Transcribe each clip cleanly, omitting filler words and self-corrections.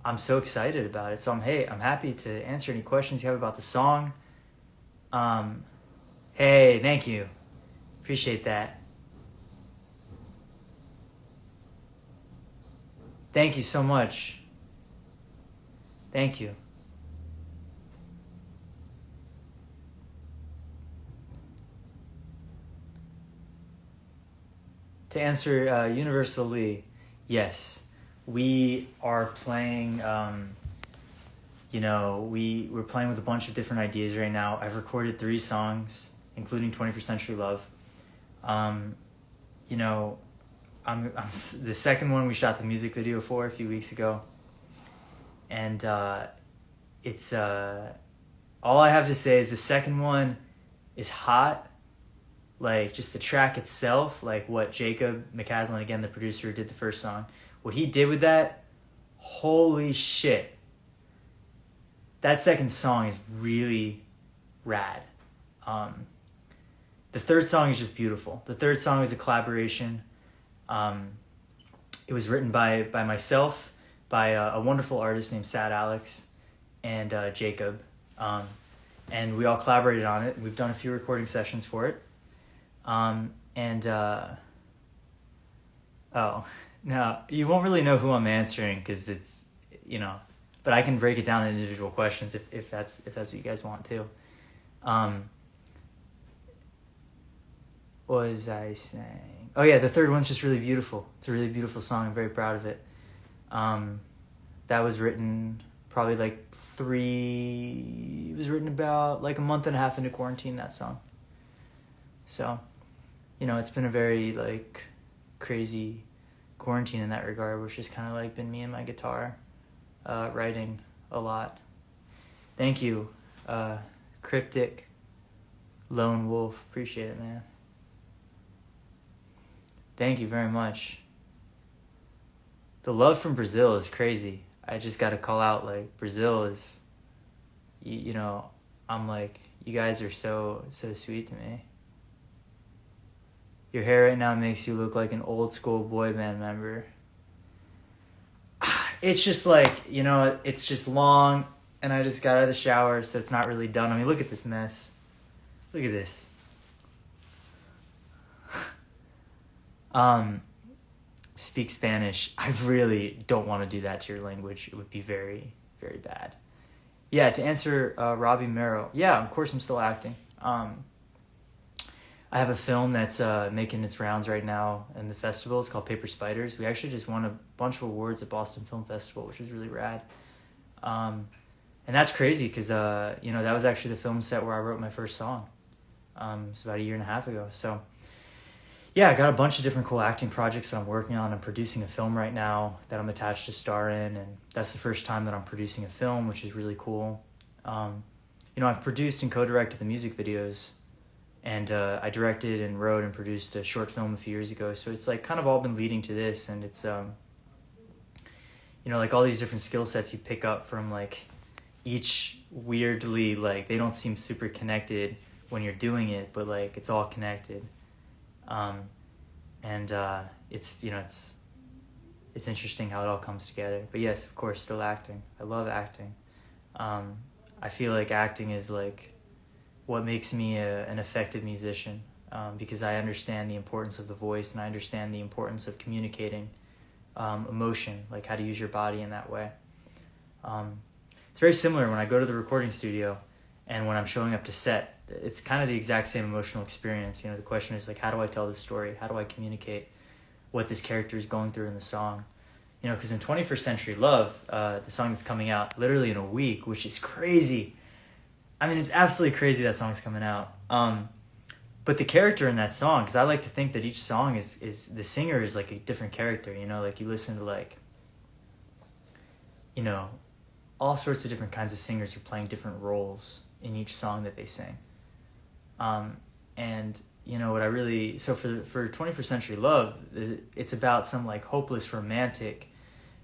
I'm so excited about it. So I'm happy to answer any questions you have about the song. Hey, thank you. Appreciate that. Thank you so much. Thank you. To answer universally, yes. We are playing, we're playing with a bunch of different ideas right now. I've recorded 3 songs, including 21st Century Love. I'm the second one we shot the music video for a few weeks ago. And it's, all I have to say is the second one is hot. Like, just the track itself, like what Jacob McCaslin, again, the producer who did the first song, what he did with that, holy shit. That second song is really rad. The third song is just beautiful. The third song is a collaboration. It was written by myself, by a wonderful artist named Sad Alex, and Jacob. And we all collaborated on it. We've done a few recording sessions for it. No, you won't really know who I'm answering because it's, but I can break it down in individual questions if that's what you guys want to. What was I saying? Oh yeah, the third one's just really beautiful. It's a really beautiful song. I'm very proud of it. That was written probably it was written about like a month and a half into quarantine, that song. So, it's been a very like crazy quarantine in that regard, which has kind of like been me and my guitar writing a lot. Thank you, Cryptic Lone Wolf. Appreciate it, man. Thank you very much. The love from Brazil is crazy. I just got to call out, like, Brazil is, I'm like, you guys are so sweet to me. Your hair right now makes you look like an old school boy band member. It's just like, it's just long, and I just got out of the shower, so it's not really done. I mean, look at this mess. Look at this. Speak Spanish. I really don't want to do that to your language. It would be very, very bad. Yeah, to answer Robbie Merrill. Yeah, of course I'm still acting. I have a film that's making its rounds right now in the festival. It's called Paper Spiders. We actually just won a bunch of awards at Boston Film Festival, which was really rad. And that's crazy because, that was actually the film set where I wrote my first song. It was about 1.5 years ago. So, yeah, I got a bunch of different cool acting projects that I'm working on. I'm producing a film right now that I'm attached to star in, and that's the first time that I'm producing a film, which is really cool. I've produced and co-directed the music videos, and I directed and wrote and produced a short film a few years ago. So it's like kind of all been leading to this, and it's like all these different skill sets you pick up from like each weirdly, like they don't seem super connected when you're doing it, but like it's all connected. It's interesting how it all comes together. But yes, of course, still acting. I love acting. I feel like acting is like what makes me an effective musician, because I understand the importance of the voice, and I understand the importance of communicating emotion, like how to use your body in that way. It's very similar when I go to the recording studio and when I'm showing up to set. It's kind of the exact same emotional experience. The question is like, how do I tell this story? How do I communicate what this character is going through in the song? Because in 21st Century Love, the song that's coming out literally in a week, which is crazy. I mean, it's absolutely crazy that song's coming out. But the character in that song, because I like to think that each song is the singer is like a different character, like you listen to like, all sorts of different kinds of singers are playing different roles in each song that they sing. What I really, so for 21st Century Love, it's about some like hopeless romantic,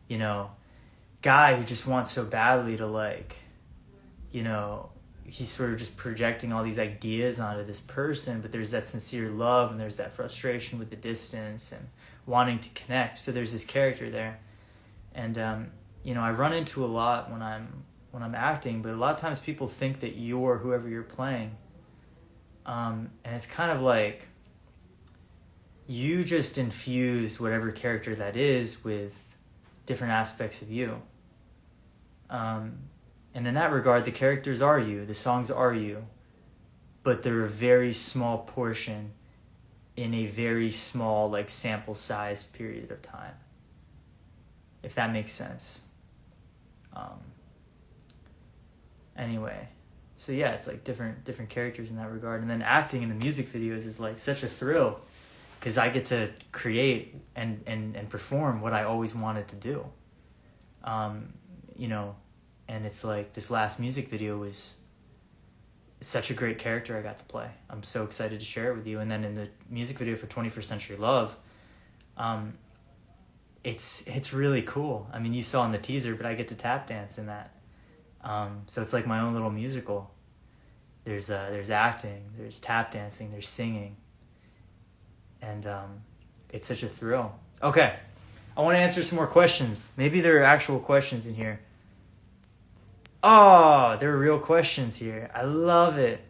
guy who just wants so badly to like, he's sort of just projecting all these ideas onto this person, but there's that sincere love and there's that frustration with the distance and wanting to connect. So there's this character there. And I run into a lot when I'm acting, but a lot of times people think that you're whoever you're playing. And it's kind of like you just infuse whatever character that is with different aspects of you. And in that regard, the characters are you, the songs are you, but they're a very small portion in a very small, like, sample-sized period of time, if that makes sense. Anyway, so yeah, it's like different characters in that regard. And then acting in the music videos is like such a thrill because I get to create and perform what I always wanted to do. And it's like this last music video was such a great character I got to play. I'm so excited to share it with you. And then in the music video for 21st Century Love, it's really cool. I mean, you saw in the teaser, but I get to tap dance in that. So it's like my own little musical. There's acting, there's tap dancing, there's singing. And it's such a thrill. Okay, I want to answer some more questions. Maybe there are actual questions in here. Oh, there are real questions here. I love it.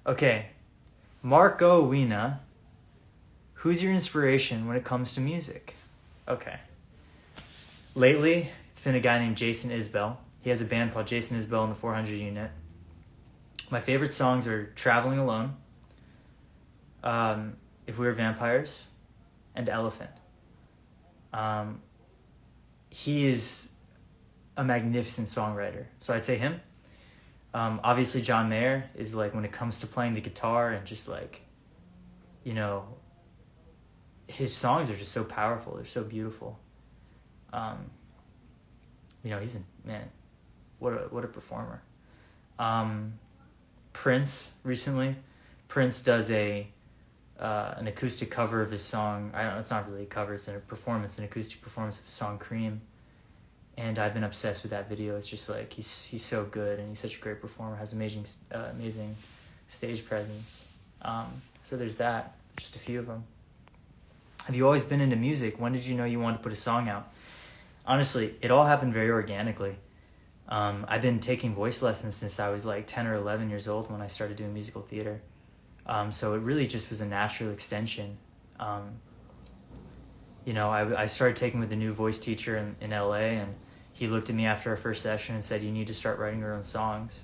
Okay, Marco Wina. Who's your inspiration when it comes to music? Okay. Lately, it's been a guy named Jason Isbell. He has a band called Jason Isbell and the 400 Unit. My favorite songs are Traveling Alone, If We Were Vampires, and Elephant. He is a magnificent songwriter. So I'd say him. Obviously, John Mayer is like, when it comes to playing the guitar and just like, his songs are just so powerful. They're so beautiful. He's what a performer. Prince recently. Prince does an acoustic cover of his song. It's not really a cover. It's an acoustic performance of his song Cream. And I've been obsessed with that video. It's just like he's so good and he's such a great performer. Has amazing stage presence. So there's that. Just a few of them. Have you always been into music? When did you know you wanted to put a song out? Honestly, it all happened very organically. I've been taking voice lessons since I was like 10 or 11 years old when I started doing musical theater. So it really just was a natural extension. I started taking with a new voice teacher in LA, and he looked at me after our first session and said, "You need to start writing your own songs."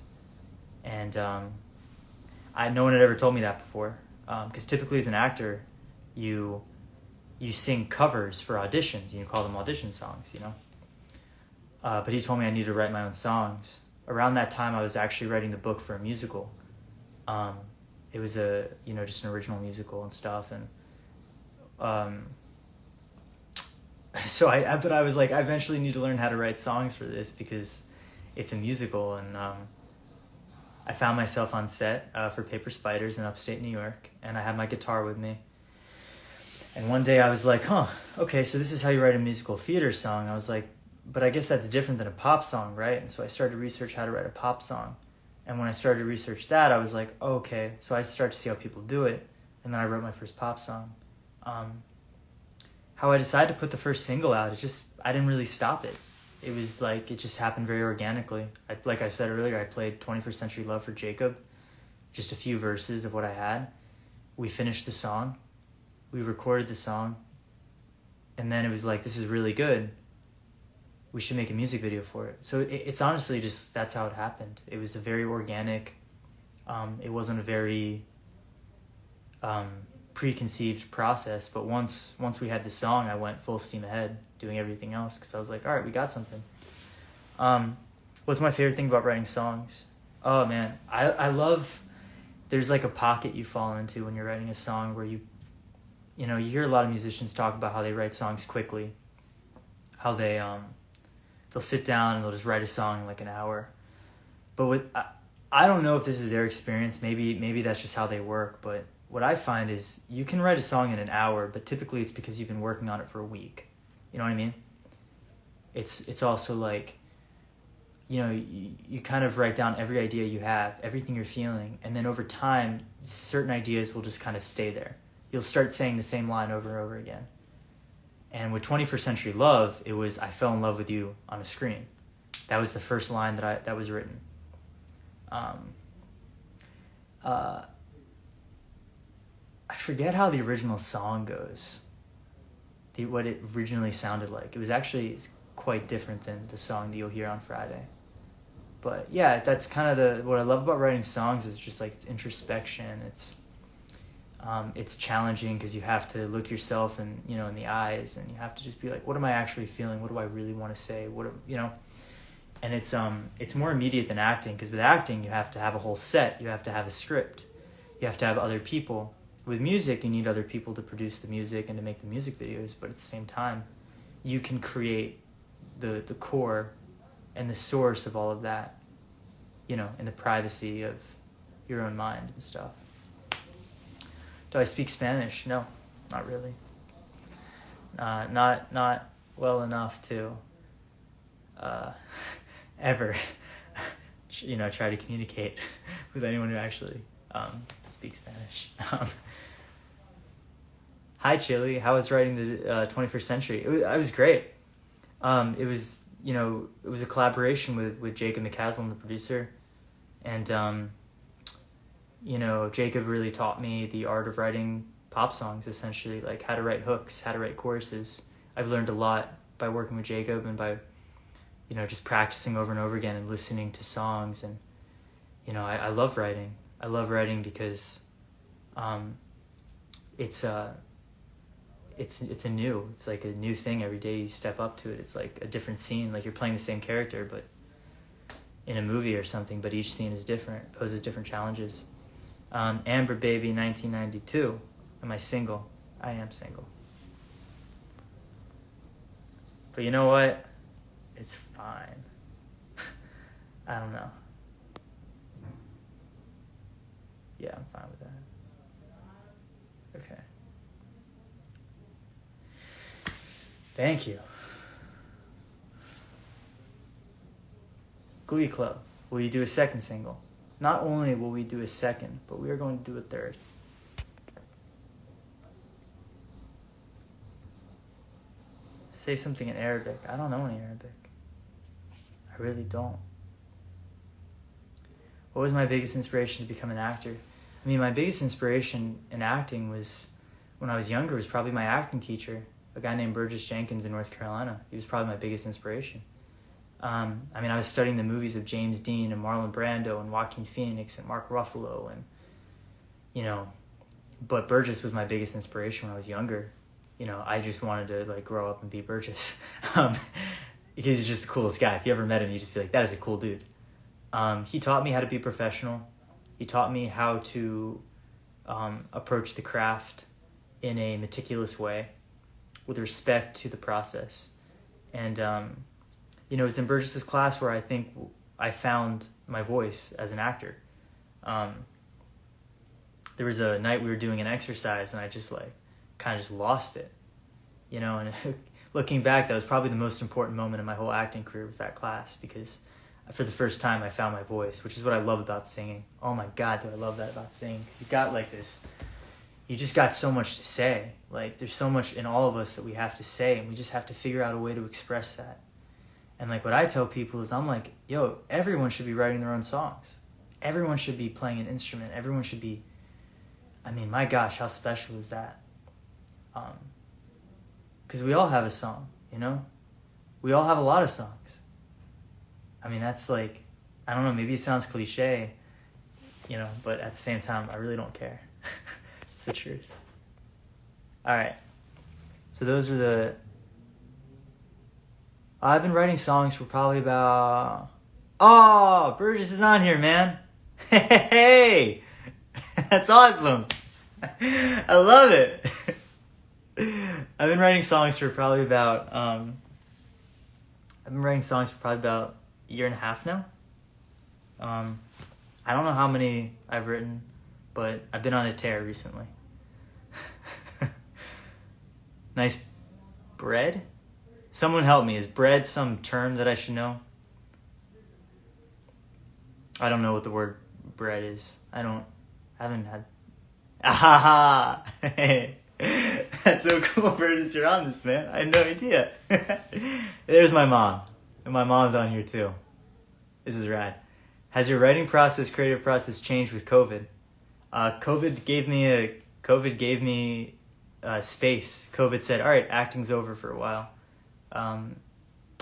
And no one had ever told me that before. Because typically as an actor, you sing covers for auditions. You call them audition songs, But he told me I needed to write my own songs. Around that time, I was actually writing the book for a musical. It was just an original musical and stuff. And so I was like, I eventually need to learn how to write songs for this because it's a musical. And I found myself on set for Paper Spiders in upstate New York, and I had my guitar with me. And one day I was like, okay, so this is how you write a musical theater song. I was like, but I guess that's different than a pop song, right? And so I started to research how to write a pop song. And when I started to research that, I was like, okay. So I started to see how people do it, and then I wrote my first pop song. How I decided to put the first single out, I didn't really stop it. It was like, it just happened very organically. Like I said earlier, I played 21st Century Love for Jacob, just a few verses of what I had. We finished the song. We recorded the song. And then it was like, this is really good. We should make a music video for it. So it's honestly just, that's how it happened. It was a very organic, it wasn't a very preconceived process. But once we had the song, I went full steam ahead doing everything else because I was like, all right, we got something. What's my favorite thing about writing songs? Oh man, I love, there's like a pocket you fall into when you're writing a song where you hear a lot of musicians talk about how they write songs quickly, how they'll sit down and they'll just write a song in like an hour. But I don't know if this is their experience. Maybe that's just how they work. But what I find is you can write a song in an hour, but typically it's because you've been working on it for a week. You know what I mean? It's also like, you kind of write down every idea you have, everything you're feeling, and then over time, certain ideas will just kind of stay there. You'll start saying the same line over and over again. And with 21st Century Love, it was, I fell in love with you on a screen. That was the first line that was written. I forget how the original song goes. What it originally sounded like. It was actually quite different than the song that you'll hear on Friday. But yeah, that's kind of what I love about writing songs is just like it's introspection. It's challenging because you have to look yourself in the eyes, and you have to just be like, what am I actually feeling? What do I really want to say? And it's more immediate than acting, because with acting you have to have a whole set, you have to have a script, you have to have other people. With music, you need other people to produce the music and to make the music videos, but at the same time, you can create the core and the source of all of that, in the privacy of your own mind and stuff. Do I speak Spanish? No, not really. Not well enough to ever try to communicate with anyone who actually speaks Spanish. Hi Chili, how was writing the 21st Century? It was great. It was a collaboration with Jacob McCaslin, the producer, and Jacob really taught me the art of writing pop songs, essentially, like how to write hooks, how to write choruses. I've learned a lot by working with Jacob and by just practicing over and over again and listening to songs. And I love writing. I love writing because it's like a new thing every day you step up to it. It's like a different scene, like you're playing the same character but in a movie or something, but each scene is different, poses different challenges. Amber Baby 1992. Am I single? I am single. But you know what? It's fine. I don't know. Yeah, I'm fine with that. Okay. Thank you. Glee Club. Will you do a second single? Not only will we do a second, but we are going to do a third. Say something in Arabic. I don't know any Arabic. I really don't. What was my biggest inspiration to become an actor? I mean, my biggest inspiration in acting was, when I was younger, was probably my acting teacher, a guy named Burgess Jenkins in North Carolina. He was probably my biggest inspiration. I was studying the movies of James Dean and Marlon Brando and Joaquin Phoenix and Mark Ruffalo, and but Burgess was my biggest inspiration when I was younger. I just wanted to grow up and be Burgess. He's just the coolest guy. If you ever met him, you'd just be like, that is a cool dude. He taught me how to be professional. He taught me how to approach the craft in a meticulous way with respect to the process. And it was in Burgess's class where I think I found my voice as an actor. There was a night we were doing an exercise and I just kind of just lost it, and looking back, that was probably the most important moment in my whole acting career, was that class, because for the first time I found my voice, which is what I love about singing. Oh my God, do I love that about singing, because you just got so much to say. There's so much in all of us that we have to say, and we just have to figure out a way to express that. And what I tell people is, I'm like, yo, everyone should be writing their own songs. Everyone should be playing an instrument. Everyone should be, my gosh, how special is that? Because we all have a song, We all have a lot of songs. That's I don't know, maybe it sounds cliche, but at the same time, I really don't care. It's the truth. All right. So those are I've been writing songs for probably about... Oh, Burgess is on here, man. Hey! That's awesome. I love it. I've been writing songs for probably about... a year and a half now. I don't know how many I've written, but I've been on a tear recently. Nice bread? Someone help me. Is bread some term that I should know? I don't know what the word bread is. I haven't had... Ahaha! That's so cool, Burgess. You're on this, man. I had no idea. There's my mom. And my mom's on here too. This is rad. Has your writing process, creative process changed with COVID? COVID gave me space. COVID said, all right, acting's over for a while. I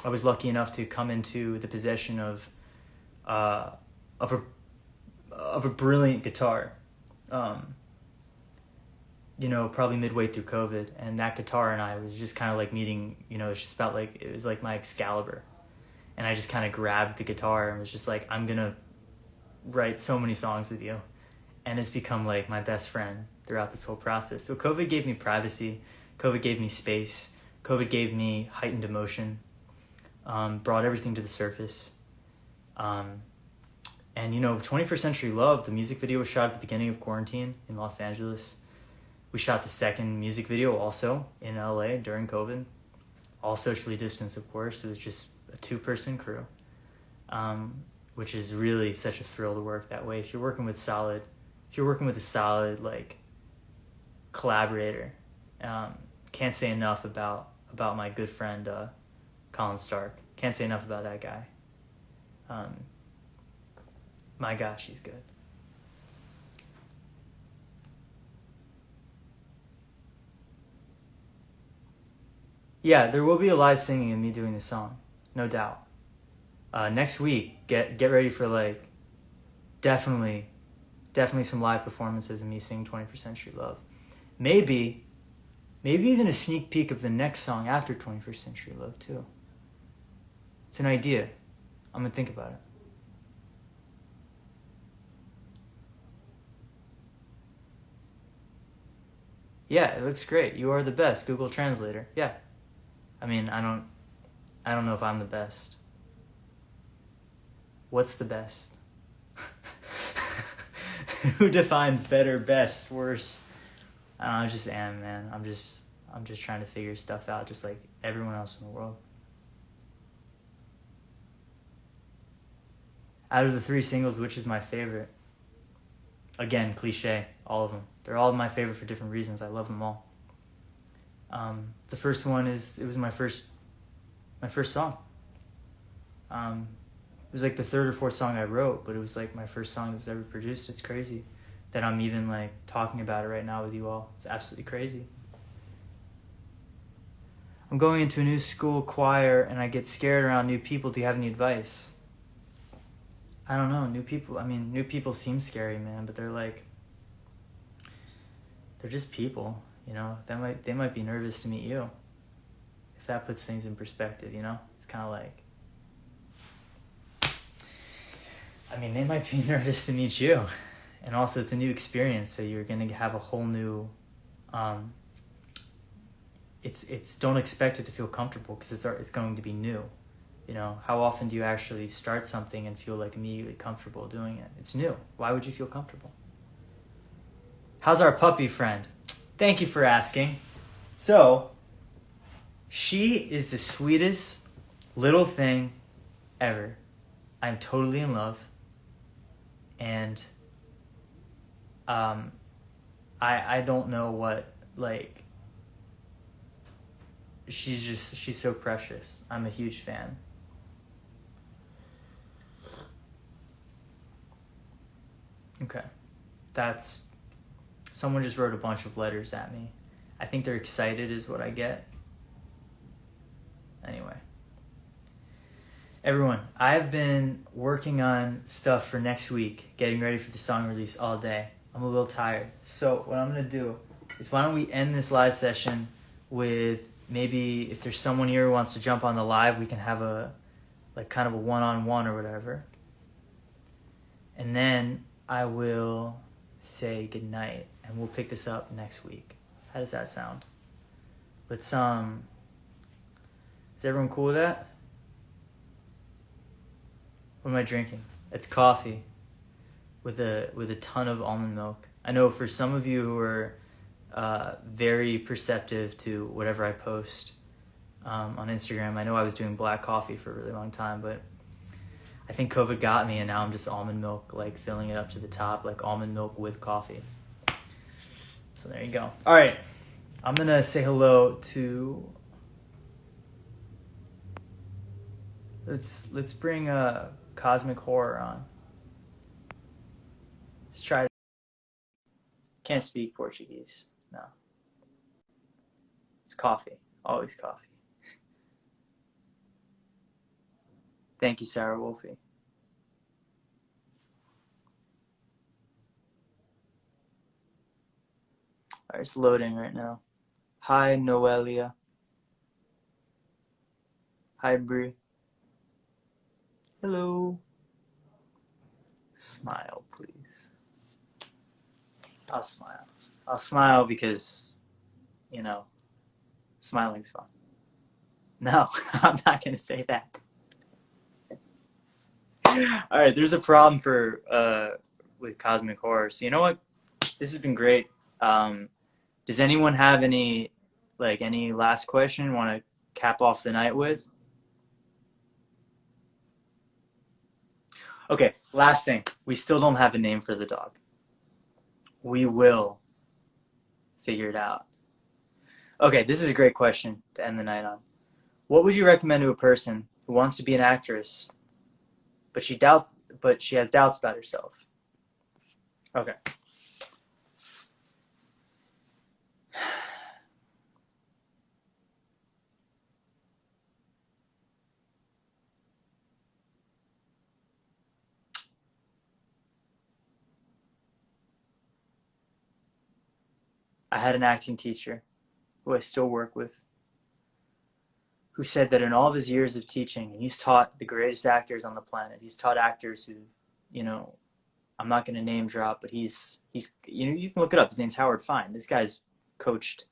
was lucky enough to come into the possession of a brilliant guitar. Probably midway through COVID, and that guitar and I was just kind of like meeting, it just felt like it was like my Excalibur. And I just kind of grabbed the guitar and was just like, I'm going to write so many songs with you. And it's become like my best friend throughout this whole process. So COVID gave me privacy. COVID gave me space. COVID gave me heightened emotion. Brought everything to the surface. And 21st Century Love, the music video was shot at the beginning of quarantine in Los Angeles. We shot the second music video also in LA during COVID. All socially distanced, of course. It was just a 2-person crew, which is really such a thrill to work that way. If you're working with a solid like collaborator, can't say enough about my good friend Colin Stark. Can't say enough about that guy. My gosh, he's good. Yeah, there will be a live singing of me doing the song, no doubt. Next week, get ready for like definitely some live performances of me singing 21st Century Love. Maybe even a sneak peek of the next song after 21st Century Love too. It's an idea. I'm gonna think about it. Yeah, it looks great. You are the best. Google Translator. Yeah. I mean, I don't know if I'm the best. What's the best? Who defines better, best, worse? I just am, man. I'm just trying to figure stuff out just like everyone else in the world. Out of the 3 singles, which is my favorite? Again, cliche, all of them. They're all my favorite for different reasons. I love them all. The first one it was my first song. It was like the 3rd or 4th song I wrote, but it was like my first song that was ever produced. It's crazy that I'm even like talking about it right now with you all. It's absolutely crazy. I'm going into a new school choir and I get scared around new people. Do you have any advice? I don't know. New people seem scary, man, but they're just people, They might be nervous to meet you. If that puts things in perspective, It's kind of like, they might be nervous to meet you. And also it's a new experience, so you're going to have a whole new, don't expect it to feel comfortable because it's going to be new. How often do you actually start something and feel like immediately comfortable doing it? It's new. Why would you feel comfortable? How's our puppy friend? Thank you for asking. So, she is the sweetest little thing ever. I'm totally in love. And I don't know what, she's so precious. I'm a huge fan. Okay. Someone just wrote a bunch of letters at me. I think they're excited is what I get. Anyway. Everyone, I've been working on stuff for next week, getting ready for the song release all day. I'm a little tired. So what I'm going to do is why don't we end this live session with maybe if there's someone here who wants to jump on the live, we can have a kind of a one-on-one or whatever. And then I will say goodnight and we'll pick this up next week. How does that sound? Let's is everyone cool with that? What am I drinking? It's coffee with a ton of almond milk. I know for some of you who are very perceptive to whatever I post on Instagram, I know I was doing black coffee for a really long time, but I think COVID got me and now I'm just almond milk, filling it up to the top, almond milk with coffee. So there you go. All right. I'm gonna say hello to. Let's bring Cosmic Horror on. Let's try. Can't speak Portuguese. No. It's coffee. Always coffee. Thank you, Sarah Wolfie. Alright, it's loading right now. Hi, Noelia. Hi, Brie. Hello. Smile, please. I'll smile. I'll smile because, you know, smiling's fun. No, I'm not going to say that. Alright, there's a problem with Cosmic Horror. So you know what? This has been great. Does anyone have any last question want to cap off the night with? Okay, last thing. We still don't have a name for the dog. We will figure it out. Okay, this is a great question to end the night on. What would you recommend to a person who wants to be an actress, but she has doubts about herself? Okay. I had an acting teacher who I still work with who said that in all of his years of teaching, and he's taught the greatest actors on the planet. He's taught actors who, I'm not going to name drop, but he's you can look it up. His name's Howard Fine. This guy's coached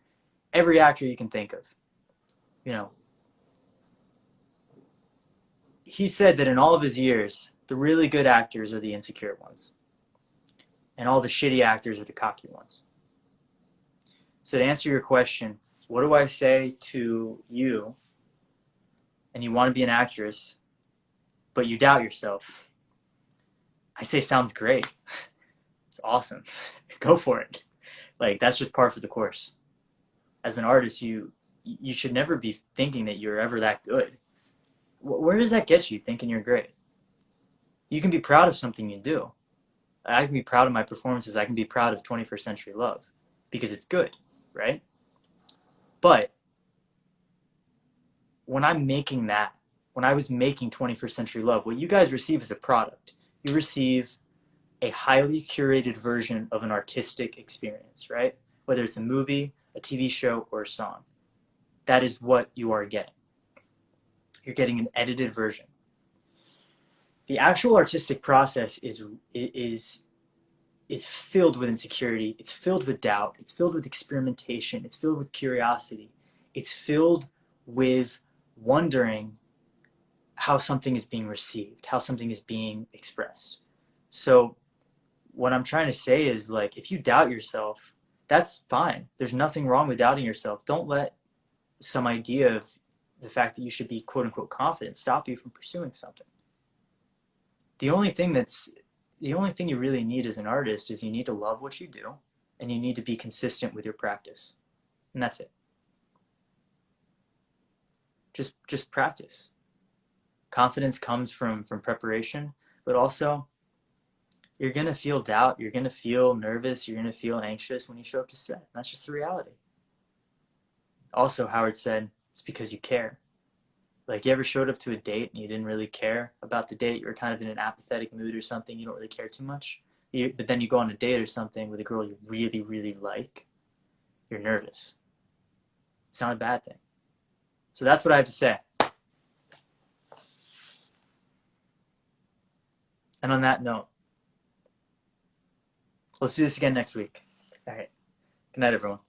every actor you can think of. He said that in all of his years, the really good actors are the insecure ones, and all the shitty actors are the cocky ones. So to answer your question, what do I say to you, and you want to be an actress, but you doubt yourself? I say, sounds great. It's awesome. Go for it. That's just par for the course. As an artist, you should never be thinking that you're ever that good. Where does that get you, thinking you're great? You can be proud of something you do. I can be proud of my performances. I can be proud of 21st Century Love because it's good, right? But when I was making 21st Century Love, what you guys receive is a product. You receive a highly curated version of an artistic experience, right? Whether it's a movie, a TV show, or a song. That is what you are getting. You're getting an edited version. The actual artistic process is filled with insecurity. It's filled with doubt. It's filled with experimentation. It's filled with curiosity. It's filled with wondering how something is being received, how something is being expressed. So what I'm trying to say is, if you doubt yourself, that's fine. There's nothing wrong with doubting yourself. Don't let some idea of the fact that you should be quote unquote confident stop you from pursuing something. The only thing you really need as an artist is you need to love what you do, and you need to be consistent with your practice. And that's it. Just practice. Confidence comes from preparation, but also you're going to feel doubt, you're going to feel nervous, you're going to feel anxious when you show up to set. That's just the reality. Also, Howard said, it's because you care. You ever showed up to a date and you didn't really care about the date? You were kind of in an apathetic mood or something. You don't really care too much. But then you go on a date or something with a girl you really, really like. You're nervous. It's not a bad thing. So that's what I have to say. And on that note, let's do this again next week. All right. Good night, everyone.